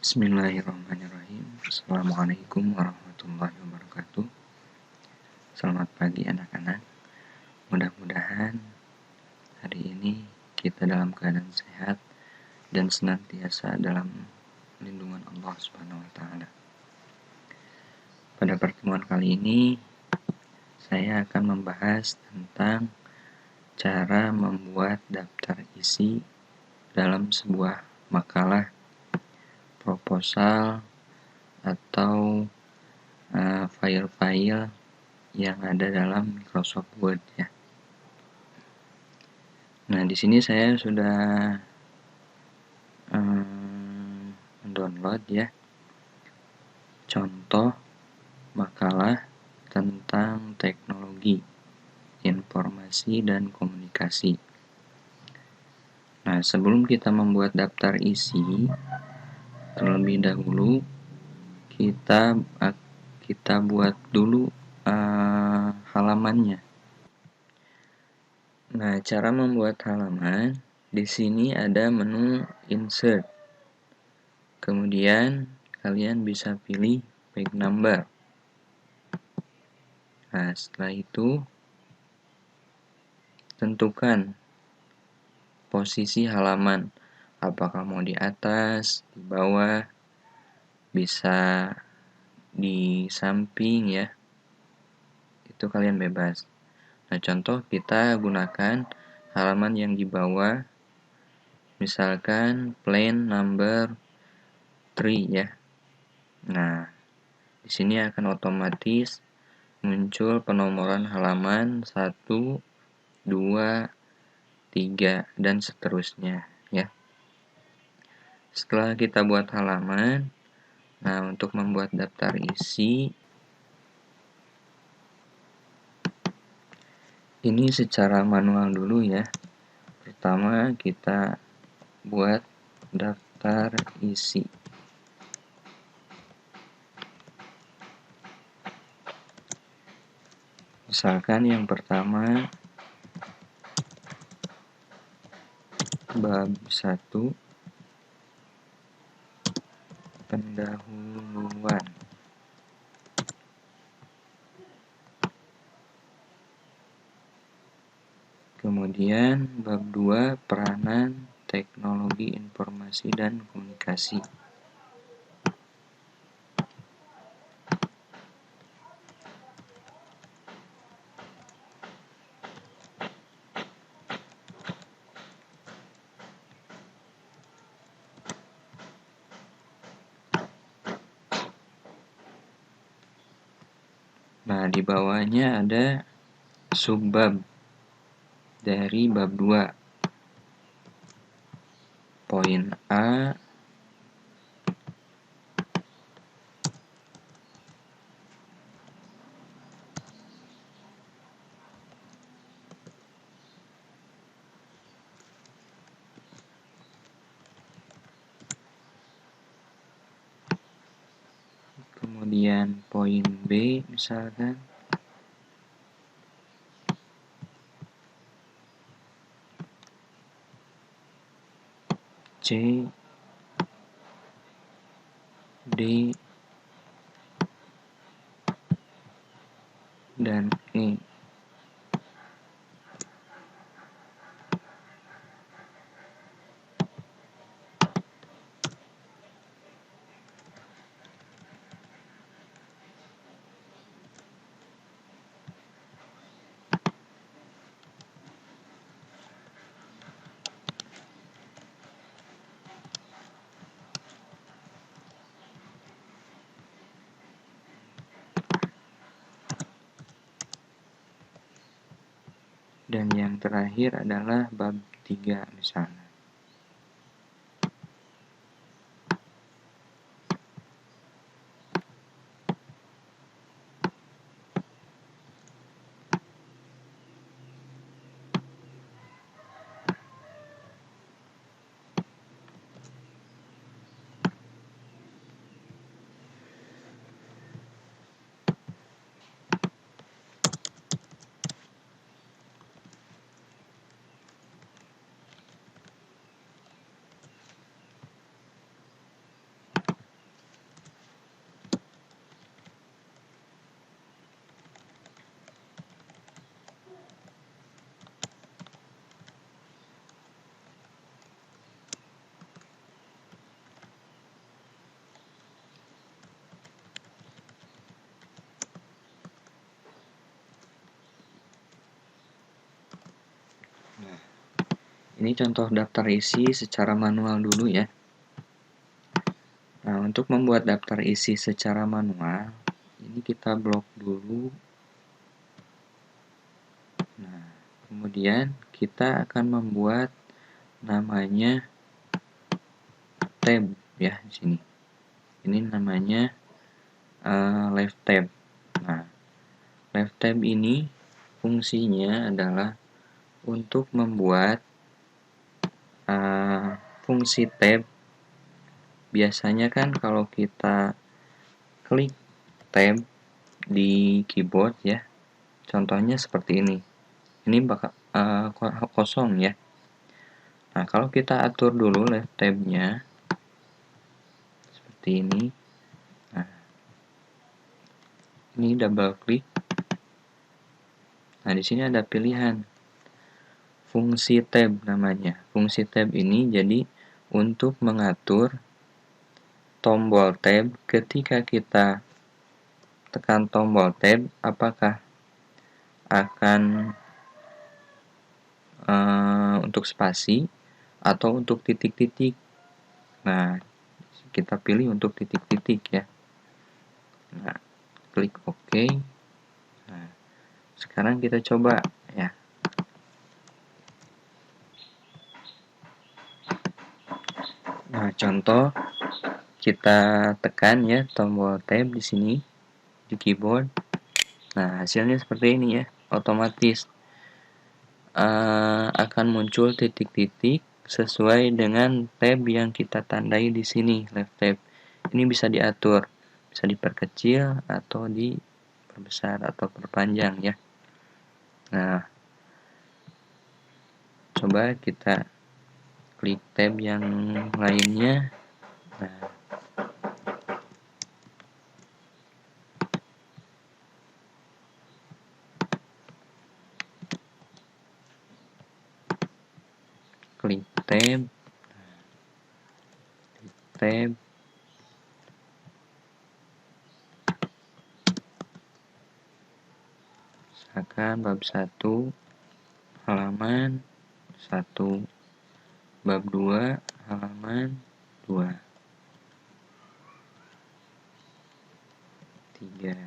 Bismillahirrahmanirrahim. Assalamualaikum warahmatullahi wabarakatuh. Selamat pagi anak-anak. Mudah-mudahan hari ini kita dalam keadaan sehat dan senantiasa dalam lindungan Allah Subhanahu wa taala. Pada pertemuan kali ini saya akan membahas tentang cara membuat daftar isi dalam sebuah makalah, proposal, atau file-file yang ada dalam Microsoft Word ya. Nah, di sini saya sudah download ya contoh makalah tentang teknologi informasi dan komunikasi. Nah, sebelum kita membuat daftar isi, terlebih dahulu kita buat dulu halamannya. Nah, cara membuat halaman di sini ada menu insert. Kemudian kalian bisa pilih page number. Nah, setelah itu tentukan posisi halaman. Apakah mau di atas, di bawah, bisa di samping ya. Itu kalian bebas. Nah, contoh kita gunakan halaman yang di bawah, misalkan plain number 3 ya. Nah, di sini akan otomatis muncul penomoran halaman 1, 2, 3 dan seterusnya ya. Setelah kita buat halaman, nah untuk membuat daftar isi ini secara manual dulu ya. Pertama kita buat daftar isi. Misalkan yang pertama bab 1 pendahuluan. Kemudian bab 2 peranan teknologi informasi dan komunikasi. Nah, di bawahnya ada subbab dari bab 2. Poin A, kemudian poin B misalkan, C, D, dan E. Dan yang terakhir adalah bab 3 misalnya. Ini contoh daftar isi secara manual dulu ya. Nah, untuk membuat daftar isi secara manual, ini kita blok dulu. Nah, kemudian kita akan membuat namanya tab ya di sini. Ini namanya left tab. Nah, left tab ini fungsinya adalah untuk membuat fungsi tab. Biasanya kan kalau kita klik tab di keyboard ya, contohnya seperti ini. Ini bakal kosong ya. Nah, kalau kita atur dulu left tab-nya seperti ini. Nah, ini double klik. Nah, di sini ada pilihan fungsi tab namanya. Fungsi tab ini jadi untuk mengatur tombol tab ketika kita tekan tombol tab, apakah akan untuk spasi atau untuk titik-titik. Nah, kita pilih untuk titik-titik ya. Nah, klik OK. Nah, sekarang kita coba ya. Nah, contoh kita tekan ya tombol tab di sini di keyboard. Nah, hasilnya seperti ini ya. Otomatis akan muncul titik-titik sesuai dengan tab yang kita tandai di sini, left tab. Ini bisa diatur, bisa diperkecil atau diperbesar atau perpanjang ya. Nah, coba kita klik tab yang lainnya. Nah, klik tab, misalkan bab 1 halaman 1, bab 2 halaman 2, 3.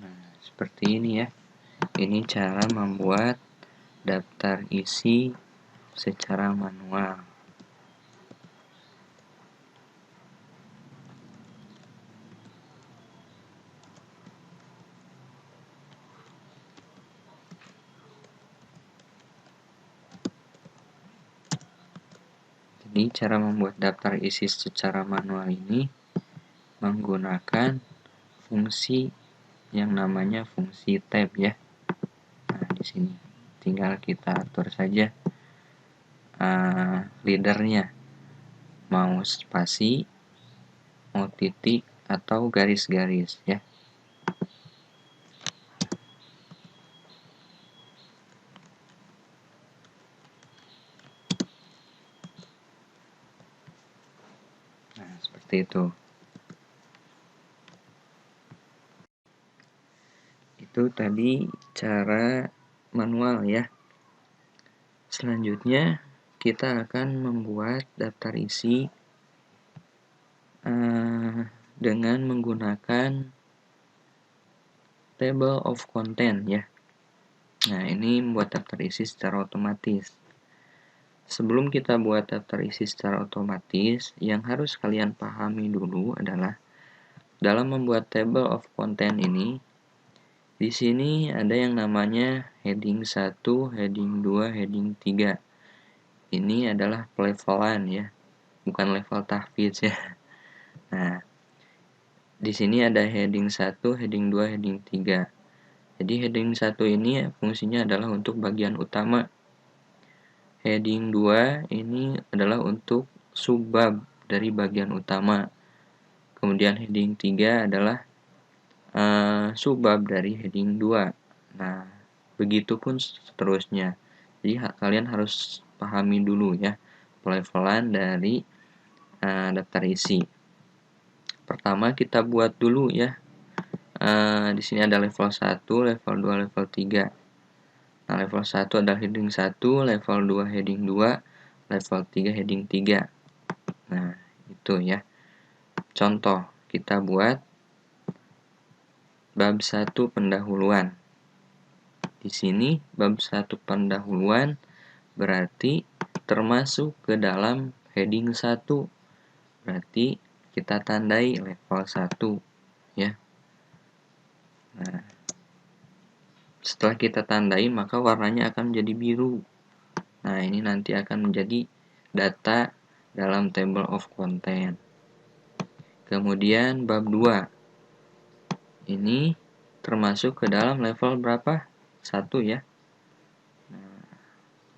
Nah, seperti ini ya. Ini cara membuat daftar isi secara manual. Jadi cara membuat daftar isi secara manual ini menggunakan fungsi yang namanya fungsi tab ya. Nah, di sini tinggal kita atur saja leadernya, mau spasi, mau titik atau garis-garis ya. Nah, seperti itu. Itu tadi cara manual ya. Selanjutnya kita akan membuat daftar isi dengan menggunakan table of content ya. Nah, ini membuat daftar isi secara otomatis. Sebelum kita buat daftar isi secara otomatis, yang harus kalian pahami dulu adalah dalam membuat table of content ini, di sini ada yang namanya heading 1, heading 2, heading 3. Ini adalah pelevelan ya, bukan level tahfidz ya. Nah, di sini ada heading 1, heading 2, heading 3. Jadi heading 1 ini fungsinya adalah untuk bagian utama. Heading 2 ini adalah untuk subbab dari bagian utama. Kemudian heading 3 adalah subbab dari heading 2. Nah, begitupun seterusnya. Jadi kalian harus pahami dulu ya pelevelan dari daftar isi. Pertama kita buat dulu ya. Di sini ada level 1, level 2, level 3. Nah, level 1 adalah heading 1, level 2 heading 2, level 3 heading 3. Nah, itu ya. Contoh, kita buat bab 1 pendahuluan. Di sini bab 1 pendahuluan berarti termasuk ke dalam heading 1. Berarti kita tandai level 1 ya. Nah, setelah kita tandai maka warnanya akan menjadi biru. Nah, ini nanti akan menjadi data dalam table of content. Kemudian bab 2. Ini termasuk ke dalam level berapa? 1 ya. Nah,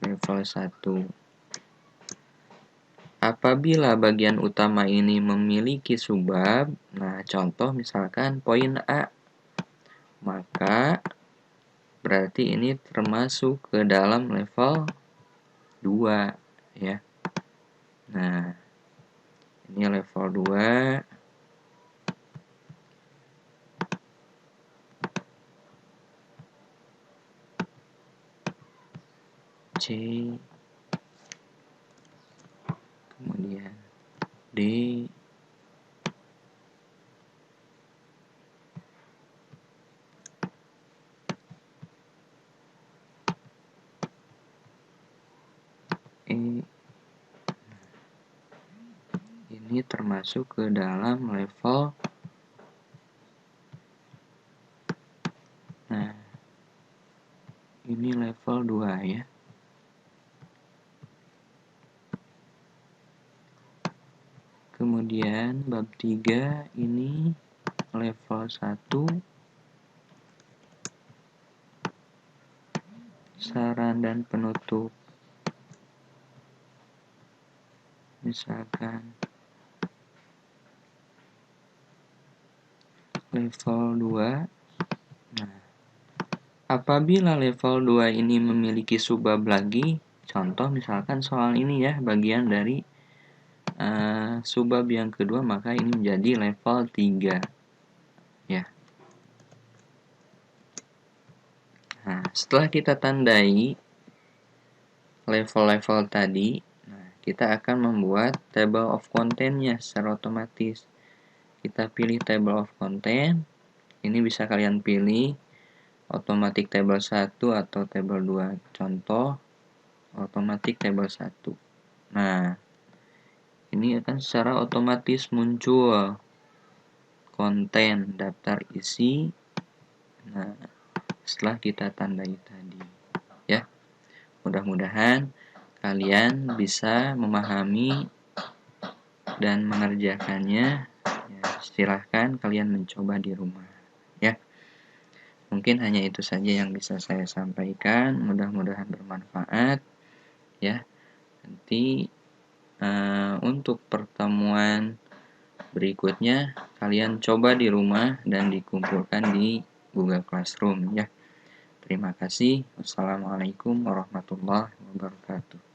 level 1. Apabila bagian utama ini memiliki subbab, nah contoh misalkan poin A, maka berarti ini termasuk ke dalam level 2 ya. Nah, ini level 2. C, kemudian D, E. Ini termasuk ke dalam level. Nah, ini level 2 ya. Kemudian bab 3 ini level 1, saran dan penutup. Misalkan level 2. Nah, apabila level 2 ini memiliki subbab lagi, contoh misalkan soal ini ya, bagian dari subbab yang kedua, maka ini menjadi level 3 ya. Nah, setelah kita tandai level-level tadi, nah, kita akan membuat table of content-nya secara otomatis. Kita pilih table of content. Ini bisa kalian pilih automatic table 1 atau table 2. Contoh automatic table 1. Nah, ini akan secara otomatis muncul konten daftar isi. Nah, setelah kita tandai tadi ya. Mudah-mudahan kalian bisa memahami dan mengerjakannya. Ya, silahkan kalian mencoba di rumah ya. Mungkin hanya itu saja yang bisa saya sampaikan. Mudah-mudahan bermanfaat ya. Nanti untuk pertemuan berikutnya kalian coba di rumah dan dikumpulkan di Google Classroom ya. Terima kasih. Wassalamualaikum warahmatullahi wabarakatuh.